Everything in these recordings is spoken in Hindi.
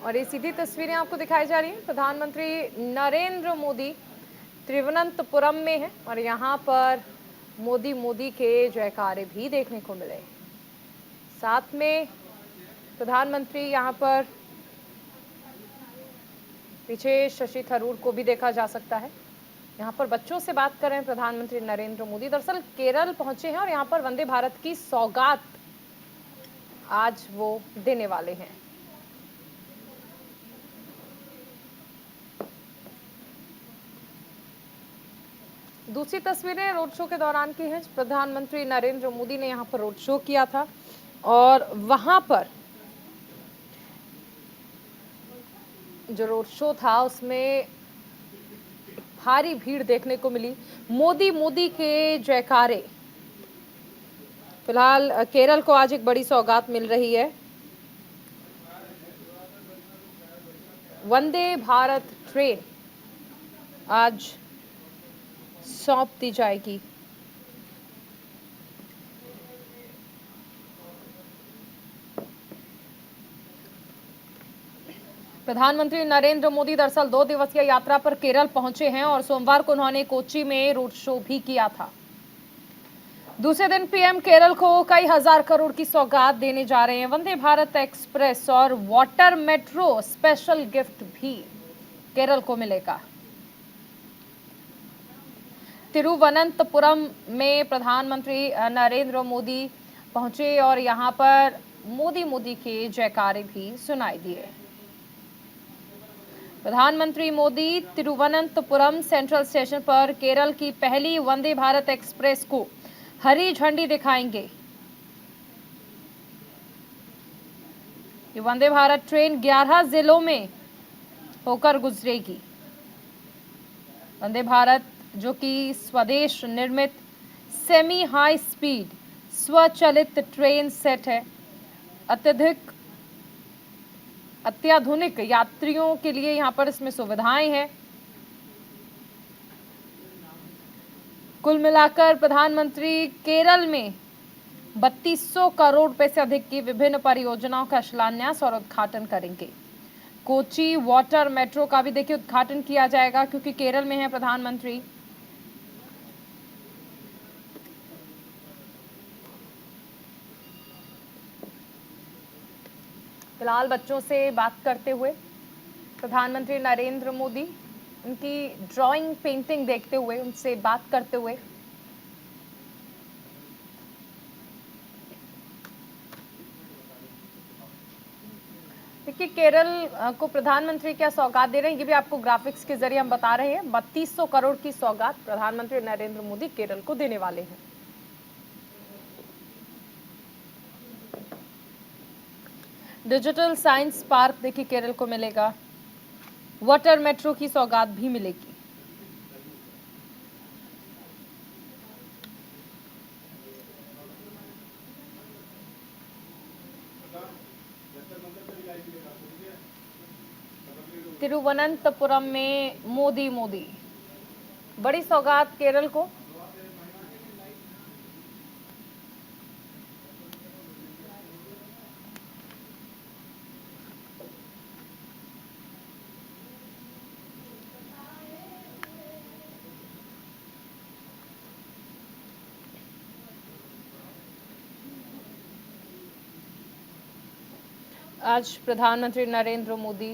और ये सीधी तस्वीरें आपको दिखाई जा रही हैं। प्रधानमंत्री नरेंद्र मोदी तिरुवनंतपुरम में है और यहाँ पर मोदी मोदी के जयकारे भी देखने को मिले। साथ में प्रधानमंत्री यहाँ पर पीछे शशि थरूर को भी देखा जा सकता है। यहाँ पर बच्चों से बात कर रहे हैं प्रधानमंत्री नरेंद्र मोदी। दरअसल केरल पहुंचे हैं और यहाँ पर वंदे भारत की सौगात आज वो देने वाले हैं। दूसरी तस्वीरें रोड शो के दौरान की हैं। प्रधानमंत्री नरेंद्र मोदी ने यहाँ पर रोड शो किया था और वहां पर जो रोड शो था उसमें भारी भीड़ देखने को मिली। मोदी मोदी के जयकारे। फिलहाल केरल को आज एक बड़ी सौगात मिल रही है। वंदे भारत ट्रेन आज सौंप दी जाएगी। प्रधानमंत्री नरेंद्र मोदी दरअसल 2 दिवसीय यात्रा पर केरल पहुंचे हैं और सोमवार को उन्होंने कोच्चि में रोड शो भी किया था। दूसरे दिन पीएम केरल को कई हजार करोड़ की सौगात देने जा रहे हैं। वंदे भारत एक्सप्रेस और वाटर मेट्रो स्पेशल गिफ्ट भी केरल को मिलेगा। तिरुवनंतपुरम में प्रधानमंत्री नरेंद्र मोदी पहुंचे और यहां पर मोदी मोदी के जयकारे भी सुनाई दिए। प्रधानमंत्री मोदी तिरुवनंतपुरम सेंट्रल स्टेशन पर केरल की पहली वंदे भारत एक्सप्रेस को हरी झंडी दिखाएंगे। ये वंदे भारत ट्रेन 11 जिलों में होकर गुजरेगी। वंदे भारत जो कि स्वदेश निर्मित सेमी हाई स्पीड स्वचालित ट्रेन सेट है, अत्याधुनिक यात्रियों के लिए यहां पर इसमें सुविधाएं हैं। कुल मिलाकर प्रधानमंत्री केरल में 3200 करोड़ रुपए से अधिक की विभिन्न परियोजनाओं का शिलान्यास और उद्घाटन करेंगे। कोच्चि वाटर मेट्रो का भी देखिए उद्घाटन किया जाएगा क्योंकि केरल में है प्रधानमंत्री। फिलहाल बच्चों से बात करते हुए प्रधानमंत्री नरेंद्र मोदी उनकी ड्राइंग पेंटिंग देखते हुए उनसे बात करते हुए देखिए केरल को प्रधानमंत्री क्या सौगात दे रहे हैं ये भी आपको ग्राफिक्स के जरिए हम बता रहे हैं। 3200 करोड़ की सौगात प्रधानमंत्री नरेंद्र मोदी केरल को देने वाले हैं। डिजिटल साइंस पार्क देखिए केरल को मिलेगा। वाटर मेट्रो की सौगात भी मिलेगी। तिरुवनंतपुरम में मोदी मोदी बड़ी सौगात केरल को। आज प्रधानमंत्री नरेंद्र मोदी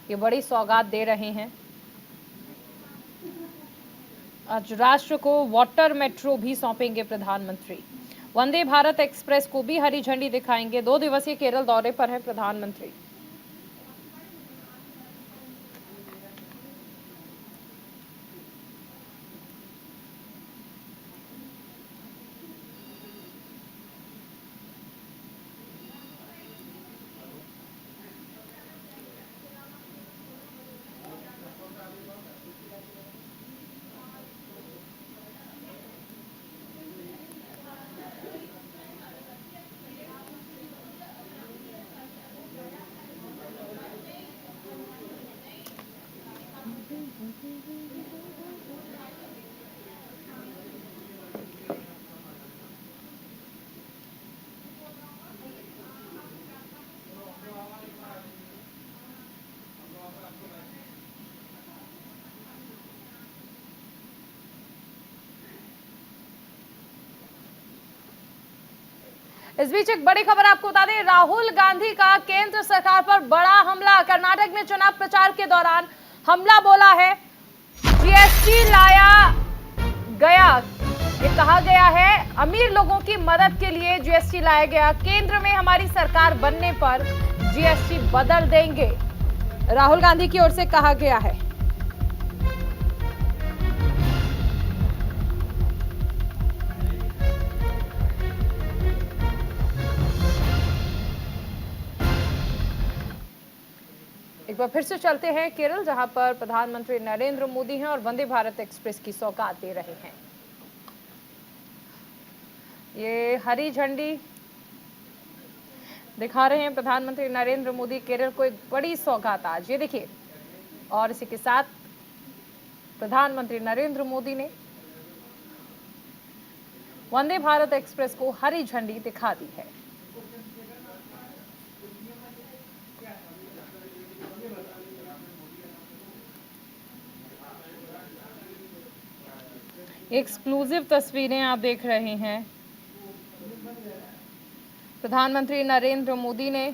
ये बड़ी सौगात दे रहे हैं। आज राष्ट्र को वाटर मेट्रो भी सौंपेंगे प्रधानमंत्री। वंदे भारत एक्सप्रेस को भी हरी झंडी दिखाएंगे। 2 दिवसीय केरल दौरे पर है प्रधानमंत्री। इस बीच एक बड़ी खबर आपको बता दें, राहुल गांधी का केंद्र सरकार पर बड़ा हमला। कर्नाटक में चुनाव प्रचार के दौरान हमला बोला है, जीएसटी लाया गया। ये कहा गया है अमीर लोगों की मदद के लिए जीएसटी लाया गया, केंद्र में हमारी सरकार बनने पर जीएसटी बदल देंगे, राहुल गांधी की ओर से कहा गया है। एक बार फिर से चलते हैं केरल, जहां पर प्रधानमंत्री नरेंद्र मोदी हैं और वंदे भारत एक्सप्रेस की सौगात दे रहे हैं। ये हरी झंडी दिखा रहे हैं प्रधानमंत्री नरेंद्र मोदी केरल को, एक बड़ी सौगात आज, ये देखिए। और इसी के साथ प्रधानमंत्री नरेंद्र मोदी ने वंदे भारत एक्सप्रेस को हरी झंडी दिखा दी है। एक्सक्लूसिव तस्वीरें आप देख रहे हैं। प्रधानमंत्री नरेंद्र मोदी ने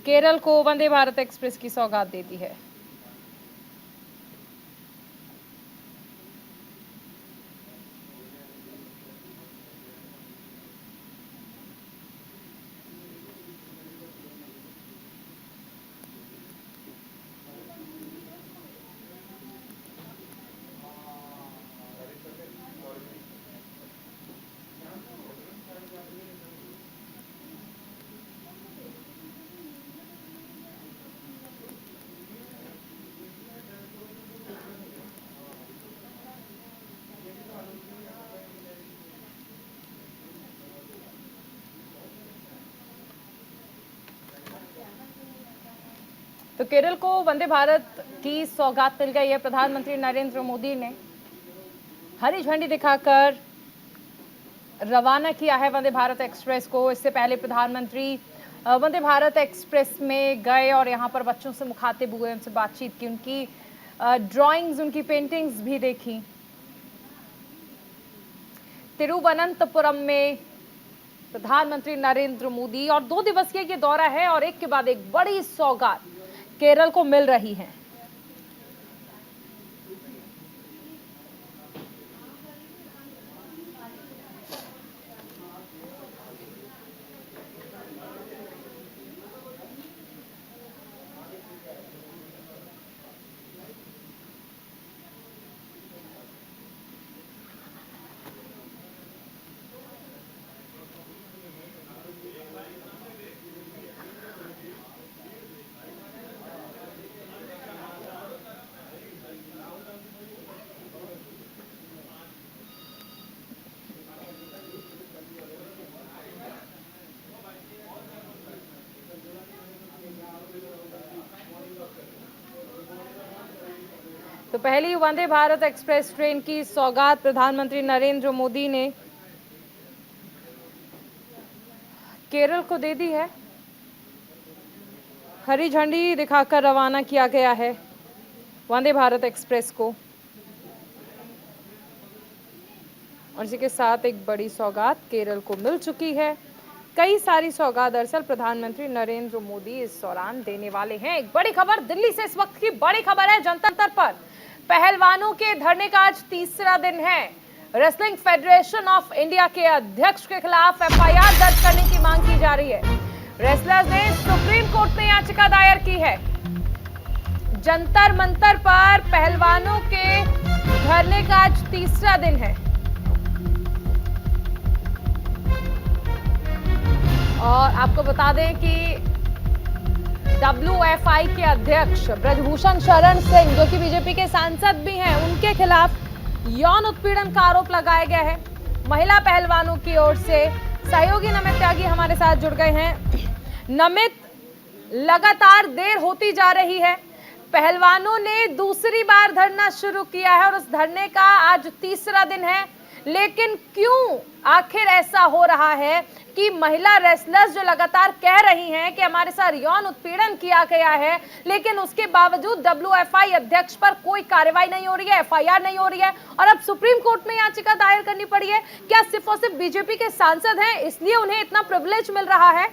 केरल को वंदे भारत एक्सप्रेस की सौगात दे दी है। तो केरल को वंदे भारत की सौगात मिल गई है। प्रधानमंत्री नरेंद्र मोदी ने हरी झंडी दिखाकर रवाना किया है वंदे भारत एक्सप्रेस को। इससे पहले प्रधानमंत्री वंदे भारत एक्सप्रेस में गए और यहाँ पर बच्चों से मुखातिब हुए, उनसे बातचीत की, उनकी ड्राइंग्स, उनकी पेंटिंग्स भी देखी। तिरुवनंतपुरम में प्रधानमंत्री नरेंद्र मोदी, और 2 दिवसीय ये दौरा है और एक के बाद एक बड़ी सौगात केरल को मिल रही है। तो पहली वंदे भारत एक्सप्रेस ट्रेन की सौगात प्रधानमंत्री नरेंद्र मोदी ने केरल को दे दी है। हरी झंडी दिखाकर रवाना किया गया है वंदे भारत एक्सप्रेस को, और इसी के साथ एक बड़ी सौगात केरल को मिल चुकी है। कई सारी सौगात दरअसल प्रधानमंत्री नरेंद्र मोदी इस दौरान देने वाले हैं। एक बड़ी खबर दिल्ली से, इस वक्त की बड़ी खबर है। जंतर पर पहलवानों के धरने का आज 3रा दिन है। रेसलिंग फेडरेशन ऑफ इंडिया के अध्यक्ष के खिलाफ एफआईआर दर्ज करने की मांग की जा रही है। रेसलर्स ने सुप्रीम कोर्ट में याचिका दायर की है। जंतर मंतर पर पहलवानों के धरने का आज 3रा दिन है और आपको बता दें कि WFI के अध्यक्ष ब्रजभूषण शरण सिंह, जो कि बीजेपी के सांसद भी हैं, उनके खिलाफ यौन उत्पीड़न का आरोप लगाया गया है। महिला पहलवानों की ओर से सहयोगी नमित त्यागी हमारे साथ जुड़ गए हैं। नमित, लगातार देर होती जा रही है। पहलवानों ने दूसरी बार धरना शुरू किया है और उस धरने का आज 3रा दिन है, लेकिन क्यों आखिर ऐसा हो रहा है कि महिला रेसलर्स जो लगातार कह रही हैं कि हमारे साथ यौन उत्पीड़न किया गया है, लेकिन उसके बावजूद डब्ल्यूएफआई अध्यक्ष पर कोई कार्रवाई नहीं हो रही है, एफआईआर नहीं हो रही है और अब सुप्रीम कोर्ट में याचिका दायर करनी पड़ी है। क्या सिर्फ और सिर्फ बीजेपी के सांसद हैं इसलिए उन्हें इतना प्रिविलेज मिल रहा है?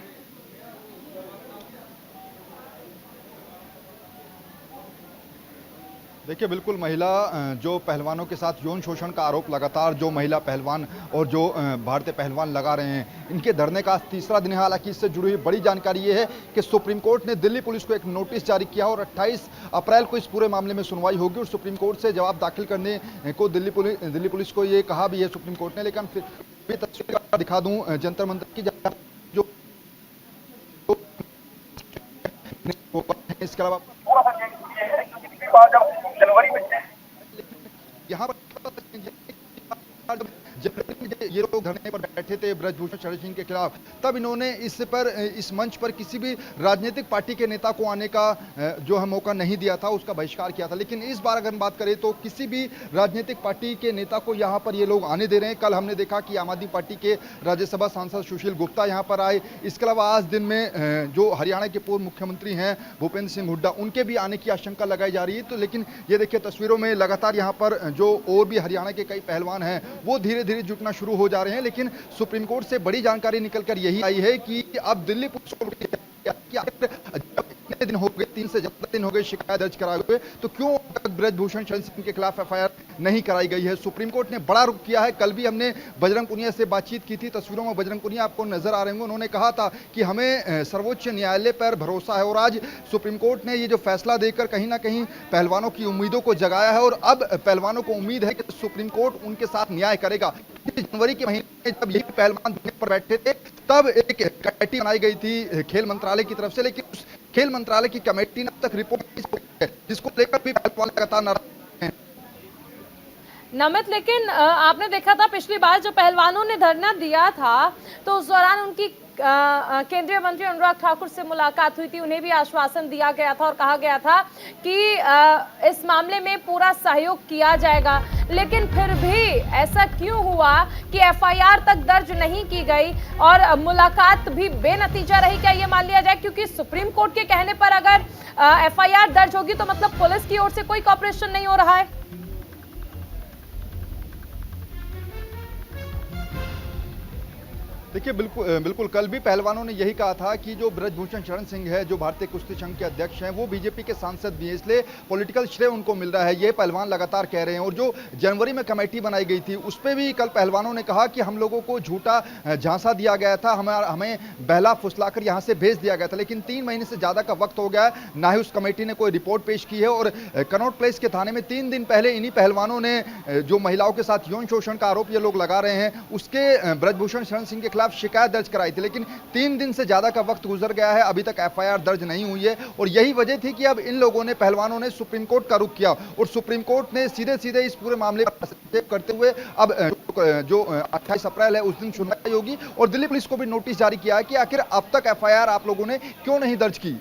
देखिए, बिल्कुल महिला जो पहलवानों के साथ यौन शोषण का आरोप लगातार जो महिला पहलवान और जो भारतीय पहलवान लगा रहे हैं, इनके धरने का आज तीसरा दिन है। हालांकि इससे जुड़ी हुई बड़ी जानकारी ये है कि सुप्रीम कोर्ट ने दिल्ली पुलिस को एक नोटिस जारी किया और 28 अप्रैल को इस पूरे मामले में सुनवाई होगी और सुप्रीम कोर्ट से जवाब दाखिल करने को दिल्ली पुलिस को ये कहा भी है सुप्रीम कोर्ट ने। लेकिन फिर भी तस्वीर दिखा दूं जंतर मंतर की, जो इसके अलावा जनवरी में यहाँ पर ये लोग धरने पर बैठे थे ब्रजभूषण शरण सिंह के खिलाफ, तब इन्होंने इस मंच पर किसी भी राजनीतिक पार्टी के नेता को आने का जो है मौका नहीं दिया था, उसका बहिष्कार किया था। लेकिन इस बार अगर हम बात करें तो किसी भी राजनीतिक पार्टी के नेता को यहाँ पर ये लोग आने दे रहे हैं। कल हमने देखा कि आम आदमी पार्टी के राज्यसभा सांसद सुशील गुप्ता यहाँ पर आए। इसके अलावा आज दिन में जो हरियाणा के पूर्व मुख्यमंत्री हैं भूपेंद्र सिंह हुड्डा, उनके भी आने की आशंका लगाई जा रही है। तो लेकिन ये देखिए तस्वीरों में लगातार यहाँ पर जो और भी हरियाणा के कई पहलवान हैं वो धीरे धीरे जुटना शुरू हो जा रहे हैं। लेकिन सुप्रीम कोर्ट से बड़ी जानकारी निकलकर यही आई है कि अब दिल्ली पुलिस को दिन हो गए, 3 से ज्यादा दिन हो गए शिकायत दर्ज कराए हुए, तो क्यों ब्रजभूषण शरण सिंह के खिलाफ एफआईआर नहीं कराई गई है? सुप्रीम कोर्ट ने बड़ा रुख किया है। कल भी हमने बजरंग पुनिया से बातचीत की थी, तस्वीरों में बजरंग पुनिया आपको नजर आ रहे होंगे। उन्होंने कहा था कि हमें सर्वोच्च न्यायालय पर भरोसा है और आज सुप्रीम कोर्ट ने ये जो फैसला देकर कहीं ना कहीं पहलवानों की उम्मीदों को जगाया है और अब पहलवानों को उम्मीद है कि सुप्रीम कोर्ट उनके साथ न्याय करेगा। जनवरी के महीने जब यही पहलवान पर बैठे थे तब एक कमेटी बनाई गई थी खेल मंत्रालय की तरफ से, लेकिन उस खेल मंत्रालय की कमेटी ने अब तक रिपोर्ट जिसको लेकर भी पहलवान लगातार नाराज हैं। नमित, लेकिन आपने देखा था पिछली बार जब पहलवानों ने धरना दिया था तो उस दौरान उनकी केंद्रीय मंत्री अनुराग ठाकुर से मुलाकात हुई थी। उन्हें भी आश्वासन दिया गया था और कहा गया था कि इस मामले में पूरा सहयोग किया जाएगा, लेकिन फिर भी ऐसा क्यों हुआ कि एफआईआर तक दर्ज नहीं की गई और मुलाकात भी बेनतीजा रही? क्या ये मान लिया जाए क्योंकि सुप्रीम कोर्ट के कहने पर अगर एफआईआर दर्ज होगी तो मतलब पुलिस की ओर से कोई कॉपरेशन नहीं हो रहा है? देखिए, बिल्कुल कल भी पहलवानों ने यही कहा था कि जो ब्रजभूषण शरण सिंह है, जो भारतीय कुश्ती संघ के अध्यक्ष हैं, वो बीजेपी के सांसद भी हैं, इसलिए पॉलिटिकल श्रेय उनको मिल रहा है, ये पहलवान लगातार कह रहे हैं। और जो जनवरी में कमेटी बनाई गई थी उस पर भी कल पहलवानों ने कहा कि हम लोगों को झूठा झांसा दिया गया था, हमें बहला फुसलाकर यहाँ से भेज दिया गया था। लेकिन 3 महीने से ज़्यादा का वक्त हो गया है, ना ही उस कमेटी ने कोई रिपोर्ट पेश की है। और कनॉट प्लेस के थाने में 3 दिन पहले इन्हीं पहलवानों ने जो महिलाओं के साथ यौन शोषण का आरोप ये लोग लगा रहे हैं, उसके ब्रजभूषण शरण सिंह के शिकायत दर्ज कराई थी। लेकिन 3 दिन से ज्यादा का वक्त गुजर गया है, अभी तक एफआईआर दर्ज नहीं हुई है। और यही वजह थी कि अब इन लोगों ने पहलवानों ने सुप्रीम कोर्ट का रुख किया और सुप्रीम कोर्ट ने सीधे सीधे इस पूरे मामले पर हस्तक्षेप करते हुए अब जो 28 अप्रैल है उस दिन सुनवाई होगी और दिल्ली पुलिस को भी नोटिस जारी किया है कि आखिर अब तक एफआईआर आप लोगों ने क्यों नहीं दर्ज की।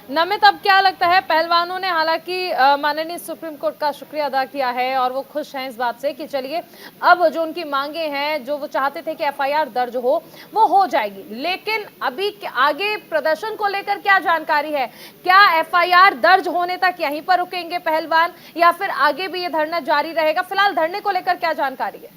नमित, अब क्या लगता है? पहलवानों ने हालांकि माननीय सुप्रीम कोर्ट का शुक्रिया अदा किया है और वो खुश हैं इस बात से कि चलिए अब जो उनकी मांगे हैं, जो वो चाहते थे कि एफआईआर दर्ज वो हो जाएगी। लेकिन अभी आगे प्रदर्शन को लेकर क्या जानकारी है? क्या एफआईआर दर्ज होने तक यहीं पर रुकेंगे पहलवान या फिर आगे भी ये धरना जारी रहेगा? फिलहाल धरने को लेकर क्या जानकारी है?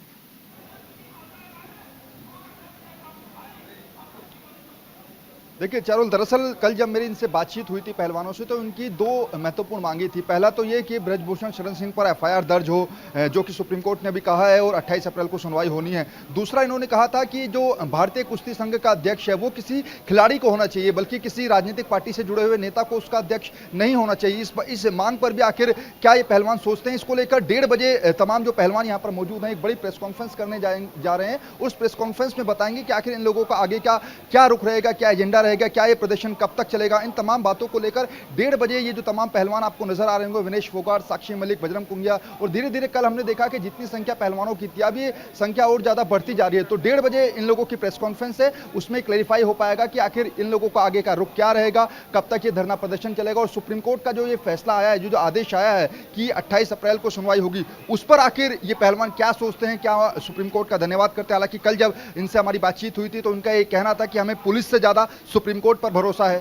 देखिए चारुल, दरअसल कल जब मेरी इनसे बातचीत हुई थी पहलवानों से तो उनकी 2 महत्वपूर्ण मांगी थी। पहला तो ये कि ब्रजभूषण शरण सिंह पर एफआईआर दर्ज हो, जो कि सुप्रीम कोर्ट ने भी कहा है और 28 अप्रैल को सुनवाई होनी है। दूसरा इन्होंने कहा था कि जो भारतीय कुश्ती संघ का अध्यक्ष है वो किसी खिलाड़ी को होना चाहिए, बल्कि किसी राजनीतिक पार्टी से जुड़े हुए नेता को उसका अध्यक्ष नहीं होना चाहिए। इस मांग पर भी आखिर क्या ये पहलवान सोचते हैं, इसको लेकर 1:30 बजे तमाम जो पहलवान यहाँ पर मौजूद हैं एक बड़ी प्रेस कॉन्फ्रेंस करने जा रहे हैं। उस प्रेस कॉन्फ्रेंस में बताएंगे कि आखिर इन लोगों का आगे क्या रुख रहेगा, क्या एजेंडा रहेगा, क्या ये प्रदर्शन कब तक चलेगा, इन तमाम बातों को लेकर 1:30 बजे ये जो तमाम पहलवान आपको नजर आ रहे होंगे, विनेश फोगाट, साक्षी मलिक, बजरंग पुनिया, और धीरे धीरे कल हमने देखा कि जितनी संख्या पहलवानों की थी, अब ये संख्या और ज्यादा बढ़ती जा रही है। तो 1:30 बजे इन लोगों की प्रेस कॉन्फ्रेंस है, उसमें क्लेरिफाई हो पाएगा कि आखिर इन लोगों का आगे का रुख क्या रहेगा, कब तक ये धरना प्रदर्शन चलेगा, और सुप्रीम कोर्ट का जो ये फैसला आया है, जो आदेश आया है कि 28 अप्रैल को सुनवाई होगी, उस पर आखिर ये पहलवान क्या सोचते हैं, क्या सुप्रीम कोर्ट का धन्यवाद करते हैं। हालांकि कल जब इनसे हमारी बातचीत हुई थी तो उनका ये कहना था कि हमें पुलिस से ज्यादा सुप्रीम कोर्ट पर भरोसा है।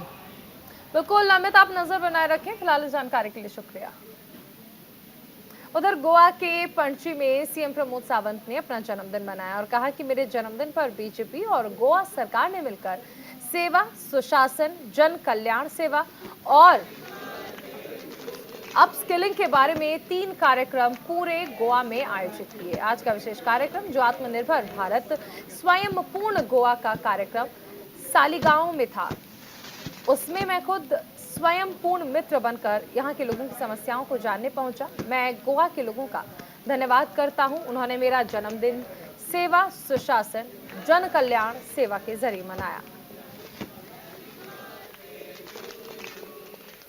बिल्कुल अमित, आप नजर बनाए रखें। फिलहाल इस जानकारी के लिए शुक्रिया। उधर गोवा के पणजी में सीएम प्रमोद सावंत ने अपना जन्मदिन मनाया और कहा कि मेरे जन्मदिन पर बीजेपी और गोवा सरकार ने मिलकर सेवा, सुशासन, जन कल्याण सेवा और अपस्किलिंग के बारे में 3 कार्यक्रम पूरे गोवा में आयोजित किए। आज का विशेष कार्यक्रम जो आत्मनिर्भर भारत स्वयं पूर्ण गोवा का कार्यक्रम सालीगांव में था, उसमें मैं खुद स्वयं पूर्ण मित्र बनकर यहाँ के लोगों की समस्याओं को जानने पहुंचा। मैं गोवा के लोगों का धन्यवाद करता हूं, उन्होंने मेरा जन्मदिन सेवा, सुशासन, जन कल्याण सेवा के जरिए मनाया।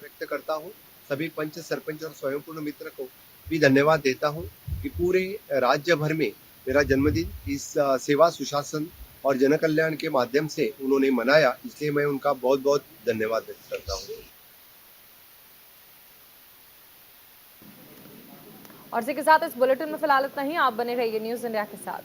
व्यक्त करता हूं, सभी पंच, सरपंच और स्वयंपूर्ण मित्र को भी धन्यवाद देता हूं कि पूरे राज्य भर में मेरा जन्मदिन इस सेवा, सुशासन और जन कल्याण के माध्यम से उन्होंने मनाया, इसलिए मैं उनका बहुत बहुत धन्यवाद व्यक्त करता हूं। और इसी के साथ इस बुलेटिन में फिलहाल इतना ही। आप बने रहिए न्यूज़ इंडिया के साथ।